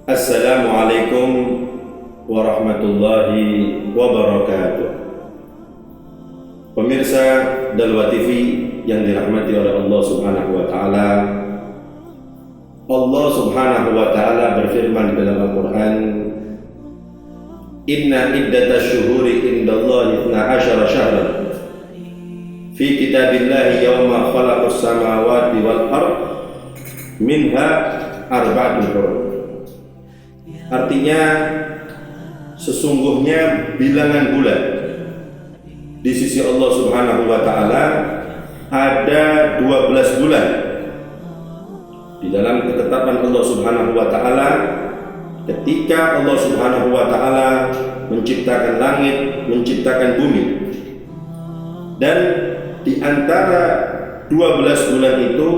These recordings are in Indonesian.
Assalamualaikum warahmatullahi wabarakatuh. Pemirsa Dalwa TV yang dirahmati oleh Allah Subhanahu wa taala. Allah Subhanahu wa taala berfirman dalam Al-Qur'an, "Inna iddatash syuhuri indallahi 12 syahran fi kitabillahi yawma khalaqas samawati wal ard minha arba'atun hurum." Artinya, sesungguhnya bilangan bulan di sisi Allah Subhanahu wa taala ada 12 bulan. Di dalam ketetapan Allah Subhanahu wa taala, ketika Allah Subhanahu wa taala menciptakan langit, menciptakan bumi, dan di antara 12 bulan itu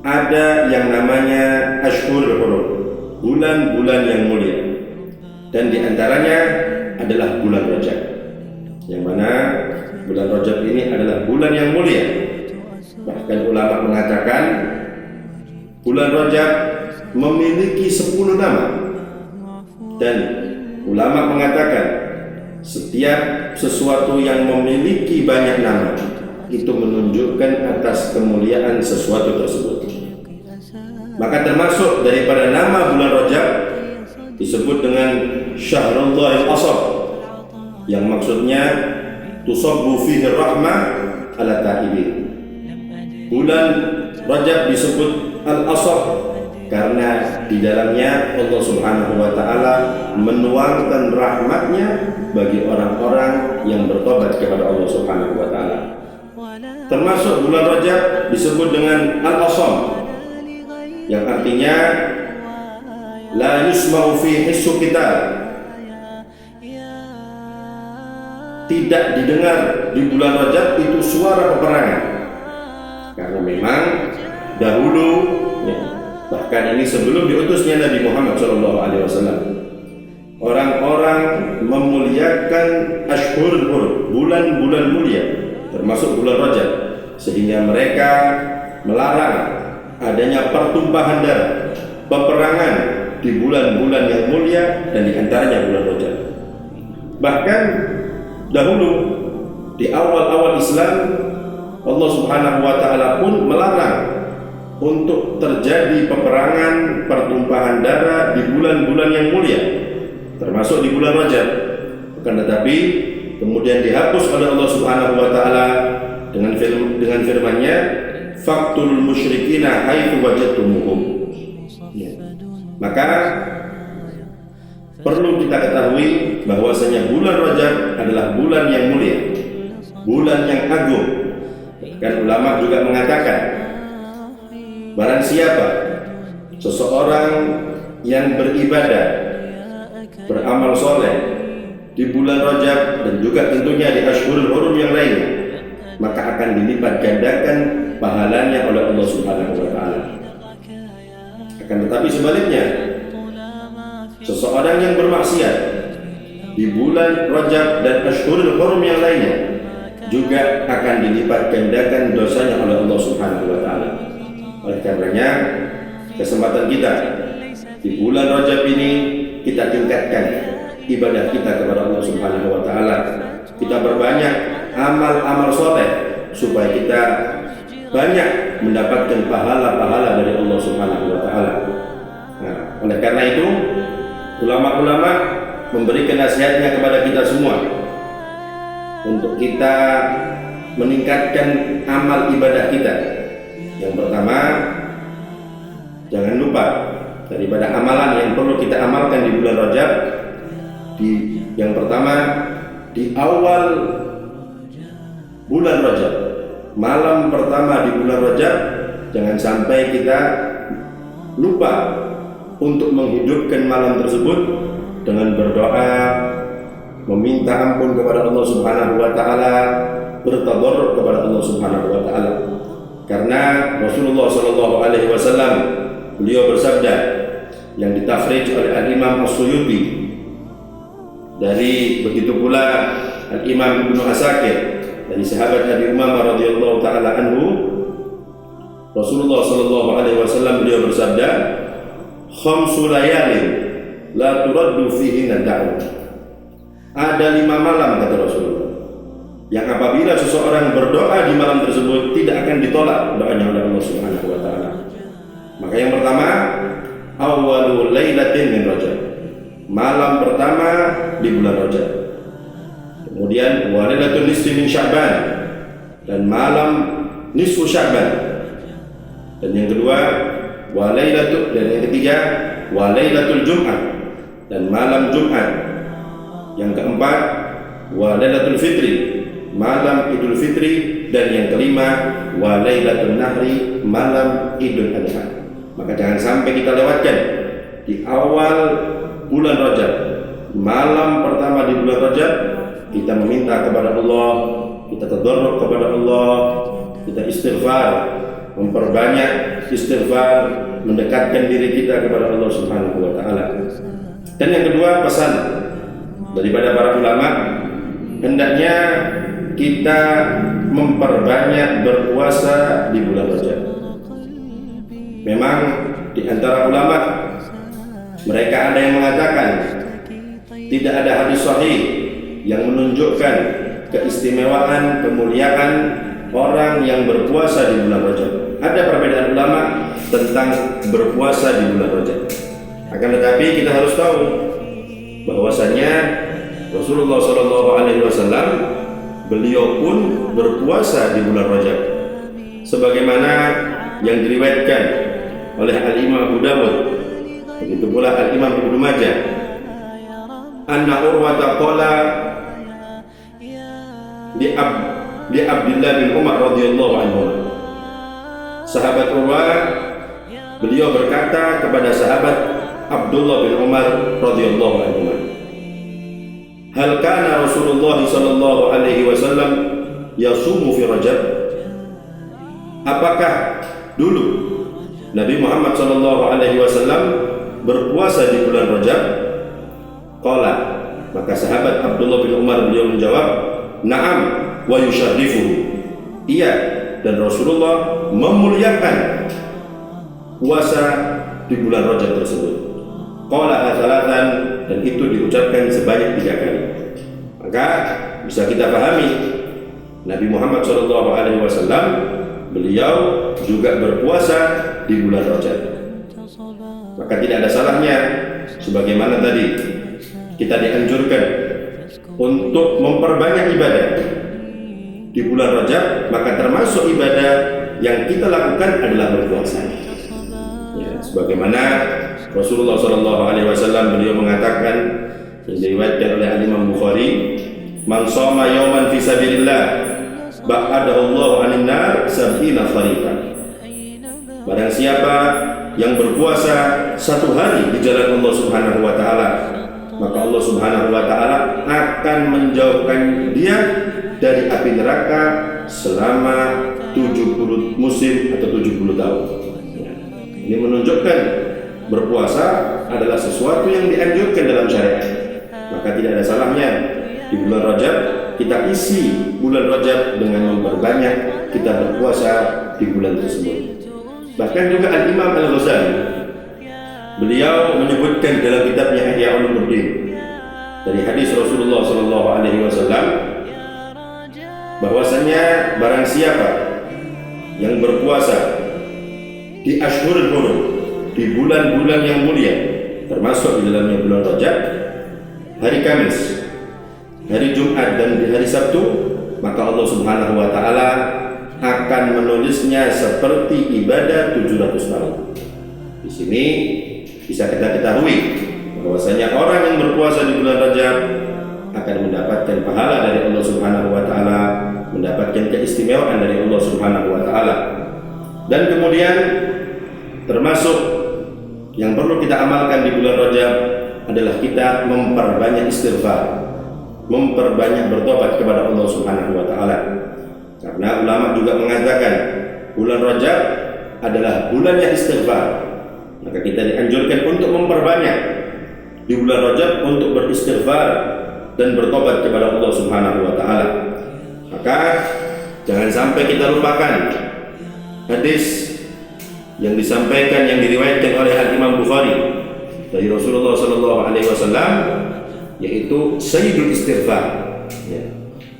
ada yang namanya Ashhurul Hurum, bulan-bulan yang mulia, dan di antaranya adalah bulan Rajab, yang mana bulan Rajab ini adalah bulan yang mulia. Bahkan ulama mengatakan bulan Rajab memiliki 10 nama, dan ulama mengatakan setiap sesuatu yang memiliki banyak nama itu menunjukkan atas kemuliaan sesuatu tersebut. Maka termasuk daripada nama bulan Rajab disebut dengan Syahrullahil Asab, yang maksudnya tusabbu fihi rahmah ala ta'ibin. Bulan Rajab disebut Al-Asab karena di dalamnya Allah Subhanahu wa taala menuangkan rahmatnya bagi orang-orang yang bertobat kepada Allah Subhanahu wa taala. Termasuk bulan Rajab disebut dengan Al-Asam, yang artinya la yusma'u fi hissu kita, tidak didengar di bulan Rajab itu suara peperangan. Karena memang dahulu, bahkan ini sebelum diutusnya Nabi Muhammad SAW, orang-orang memuliakan Ashhurul Hurum, bulan-bulan mulia, termasuk bulan Rajab, sehingga mereka melarang adanya pertumpahan darah, peperangan di bulan-bulan yang mulia, dan diantaranya bulan Rajab. Bahkan dahulu di awal-awal Islam, Allah Subhanahu wa taala pun melarang untuk terjadi peperangan, pertumpahan darah di bulan-bulan yang mulia, termasuk di bulan Rajab. Akan tetapi kemudian dihapus oleh Allah Subhanahu wa taala dengan firman-Nya, "Faqtul musyrikina haitsu wajadtumuhum." Maka perlu kita ketahui bahwasanya bulan Rajab adalah bulan yang mulia, bulan yang agung. Dan ulama juga mengatakan, barang siapa seseorang yang beribadah, beramal soleh di bulan Rajab dan juga tentunya di Ashhurul Hurum yang lainnya, maka akan dilipat gandakan pahalanya oleh Allah Subhanahu wa taala. Akan tetapi sebaliknya, seseorang yang bermaksiat di bulan Rajab dan Ashhurul Hurum yang lainnya juga akan dilipat gandakan dosanya oleh Allah Subhanahu wa taala. Oleh karenanya, kesempatan kita di bulan Rajab ini kita tingkatkan ibadah kita kepada Allah Subhanahu wa taala. Kita berbanyak amal-amal soleh supaya kita banyak mendapatkan pahala-pahala dari Allah Subhanahu wa taala. Nah, oleh karena itu, ulama-ulama memberikan nasihatnya kepada kita semua untuk kita meningkatkan amal ibadah kita. Yang pertama, jangan lupa daripada amalan yang perlu kita amalkan di bulan Rajab. Yang pertama, di awal bulan Rajab, malam pertama di bulan Rajab, jangan sampai kita lupa untuk menghidupkan malam tersebut dengan berdoa, meminta ampun kepada Allah Subhanahu wa taala, bertadarruk kepada Allah Subhanahu wa taala. Karena Rasulullah sallallahu alaihi wasallam beliau bersabda yang ditafrij oleh Al-Imam As-Suyuti, dari begitu pula Al-Imam Ibnu Asakir dari sahabat Abi Umamah radhiyallahu taala anhu, Rasulullah sallallahu alaihi wasallam beliau bersabda, khamsu layalin la turaddu fihinna da'wah. Ada 5 malam kata Rasulullah yang apabila seseorang berdoa di malam tersebut tidak akan ditolak doanya oleh Allah Subhanahu wa taala. Maka yang pertama, awwalul lailatin min Rajab. Malam pertama di bulan Rajab. Kemudian wa lailatul nisfi min Sya'ban, dan malam nisfu Sya'ban. Dan yang kedua, dan yang ketiga, wa lailatul Jum'ah, dan malam Jumat. Yang keempat, wa lailatul fitri, malam Idul Fitri. Dan yang kelima, wa lailatul nahri, malam Idul Adha. Maka jangan sampai kita lewatkan di awal bulan Rajab, malam pertama di bulan Rajab, kita meminta kepada Allah, kita tadarruk kepada Allah, kita istighfar, memperbanyak istighfar, mendekatkan diri kita kepada Allah Subhanahu wa taala. Dan yang kedua, pesan daripada para ulama, hendaknya kita memperbanyak berpuasa di bulan Rajab. Memang di antara ulama, mereka ada yang mengatakan tidak ada hadis sahih yang menunjukkan keistimewaan, kemuliaan orang yang berpuasa di bulan Rajab. Ada perbedaan ulama tentang berpuasa di bulan Rajab. Akan tetapi kita harus tahu bahwasanya Rasulullah SAW beliau pun berpuasa di bulan Rajab, sebagaimana yang diriwayatkan oleh Al-Imam Abu Dawud, begitu pula Al-Imam Ibnu Majah, anna Urwata qala li Abdullah bin Umar radhiyallahu anhu. Sahabat Urwah, beliau berkata kepada sahabat Abdullah bin Umar radhiyallahu anhu, hal kana Rasulullah sallallahu alaihi wasallam yasumu fi Rajab? Apakah dulu Nabi Muhammad sallallahu alaihi wasallam berpuasa di bulan Rajab? Qala, maka sahabat Abdullah bin Umar beliau menjawab, na'am wa yusyarrifuhu. Iya, dan Rasulullah memuliakan puasa di bulan Rajab tersebut. Qala atsalatan, dan itu diucapkan sebanyak 3 kali. Maka bisa kita pahami Nabi Muhammad SAW beliau juga berpuasa di bulan Rajab. Maka tidak ada salahnya, sebagaimana tadi kita dianjurkan untuk memperbanyak ibadah di bulan Rajab, maka termasuk ibadah yang kita lakukan adalah berpuasa. Ya, sebagaimana Rasulullah SAW beliau mengatakan, yang diriwayatkan oleh Imam Bukhari, man shoma yawman fi sabilillah ba'adahu Allah 'anil nar 70 kharifa. Barang siapa yang berpuasa 1 hari di jalan Allah Subhanahu wa taala, maka Allah Subhanahu wa taala akan menjauhkan dia dari api neraka selama 70 musim atau 70 tahun. Ini menunjukkan berpuasa adalah sesuatu yang dianjurkan dalam syariat. Maka tidak ada salahnya di bulan Rajab kita isi bulan Rajab dengan memperbanyak kita berpuasa di bulan tersebut. Bahkan juga Al-Imam Al-Ghazali beliau menyebutkan dalam kitabnya Ihya Ulumuddin dari hadis Rasulullah SAW bahwasanya barang siapa yang berpuasa di Ashhurul Hurum, di bulan-bulan yang mulia, termasuk di dalamnya bulan Rajab, hari Kamis, hari Jumat, dan di hari Sabtu, maka Allah Subhanahu wa taala akan menulisnya seperti ibadah 700 tahun. Di sini bisa kita ketahui bahwasanya orang yang berpuasa di bulan Rajab akan mendapatkan pahala dari Allah Subhanahu wa taala, mendapatkan keistimewaan dari Allah Subhanahu wa taala. Dan kemudian termasuk yang perlu kita amalkan di bulan Rajab adalah kita memperbanyak istighfar, memperbanyak bertobat kepada Allah Subhanahu wa taala. Karena ulama juga mengatakan bulan Rajab adalah bulannya istighfar. Maka kita dianjurkan untuk memperbanyak di bulan Rajab untuk beristighfar dan bertobat kepada Allah Subhanahu wa taala. Maka jangan sampai kita lupakan hadis yang disampaikan, yang diriwayatkan oleh Imam Bukhari dari Rasulullah SAW, yaitu Sayyidul Istighfar, ya,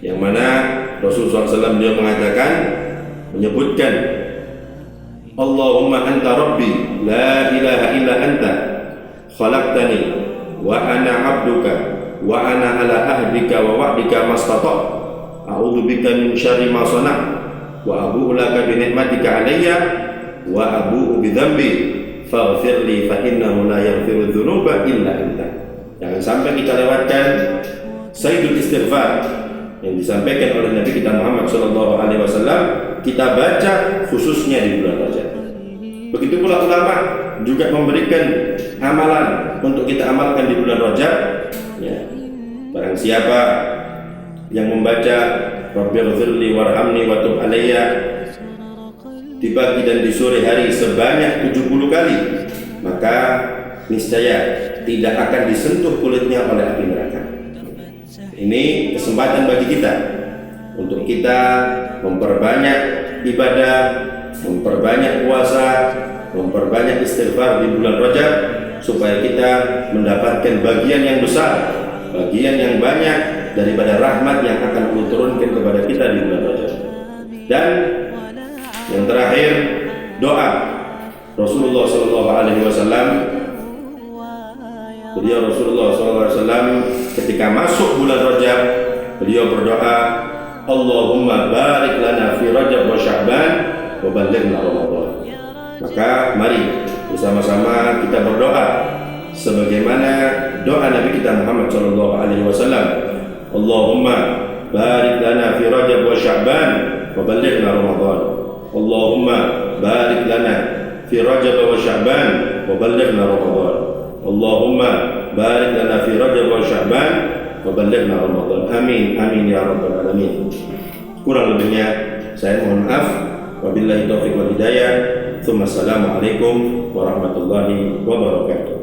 yang mana Rasulullah SAW beliau mengatakan, menyebutkan Allahumma anta rabbi la ilaha illa anta khalaqtani wa ana abduka wa ana ala ahdika wa wa'dika mastata' a'udzu bika min syarri ma sana' wa abu'u laka bi ni'matika 'alayya wa abu'u bi dzambi faghfir li fa innahu la yaghfiru dzunuba illa anta. Jangan sampai kita lewatkan Sayyidul Istighfar yang disampaikan oleh Nabi kita Muhammad SAW, kita baca khususnya di bulan Rajab. Begitu pula ulama juga memberikan amalan untuk kita amalkan di bulan Rajab, ya. Barang siapa yang membaca Rabbighfirli warhamni wa tub alayya di pagi dan di sore hari sebanyak 70 kali, maka niscaya tidak akan disentuh kulitnya oleh api neraka. Ini kesempatan bagi kita untuk kita memperbanyak ibadah, memperbanyak puasa, memperbanyak istighfar di bulan Rajab, supaya kita mendapatkan bagian yang besar, bagian yang banyak daripada rahmat yang akan Allah turunkan kepada kita di bulan Rajab. Dan yang terakhir, doa Rasulullah SAW. Beliau Rasulullah SAW ketika masuk bulan Rajab, beliau berdoa, Allahumma barik lana fi Rajab wa Sya'ban wa ballighna Ramadan. Maka mari bersama-sama kita berdoa sebagaimana doa Nabi kita Muhammad SAW. Allahumma barik lana fi Rajab wa Sya'ban wa ballighna Ramadan. Allahumma barik lana fi Rajab wa Sya'ban wa ballighna Ramadan. Allahumma barik lana fi Rajab wa Sya'ban wa ballighna Ramadan. Amin amin ya rabbal alamin. Kurang lebihnya saya mohon maaf. Wabillahi taufiq wal hidayah. Assalamualaikum warahmatullahi wabarakatuh.